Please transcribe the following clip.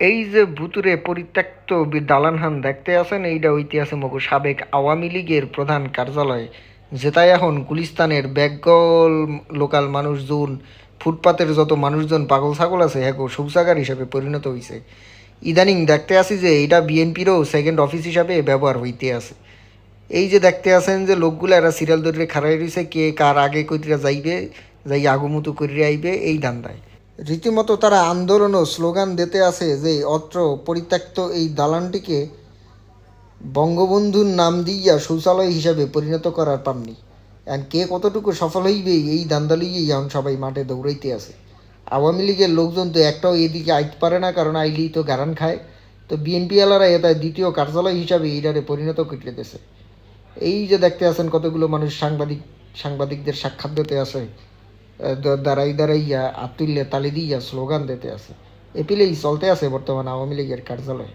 এই যে ভুতুরে পরিত্যক্ত দালানহান দেখতে আছেন, এইটা হইতে আছে মগো সাবেক আওয়ামী লীগের প্রধান কার্যালয়, যেটাই এখন গুলিস্তানের ব্যাকগল লোকাল মানুষজন, ফুটপাতের যত মানুষজন পাগল ছাগল আছে হ্যাঁ শৌচাগার হিসাবে পরিণত হয়েছে। ইদানিং দেখতে আসি যে এটা বিএনপিরও সেকেন্ড অফিস হিসাবে ব্যবহার হইতে আছে। এই যে দেখতে আছেন যে লোকগুলো এরা সিরিয়াল ধরে খাড়াই রয়েছে, কে কার আগে কইরা যাইবে, যাই আগুমুতু করিয়া আইবে এই ধান্দায়। রীতিমতো তারা আন্দোলন ও স্লোগান দিতে আছে যে অত্র পরিত্যক্ত এই দালানটিকে বঙ্গবন্ধুর নাম দিয়া শৌচালয় হিসাবে পরিণত করার পাননি। এখন কে কতটুকু সফল হইবে এই ধান্দা লইয়েই এখন সবাই মাঠে দৌড়াইতে আছে। আওয়ামী লীগের লোকজন তো একটাও এদিকে আইতে পারে না, কারণ আইলেই তো গারান খায়। তো বিএনপি আলারা এটা দ্বিতীয় কার্যালয় হিসাবে এইটারে পরিণত করে দিতেছে। এই যে দেখতে আছেন কতগুলো মানুষ সাংবাদিকদের সাক্ষাৎ দিতে আছে, দাঁড়াই দাঁড়াইয়া আতুল্যে তালি দিয়া স্লোগান দিতে আছে। এপিলেই চলতে আছে বর্তমান আওয়ামী লীগের কার্যালয়।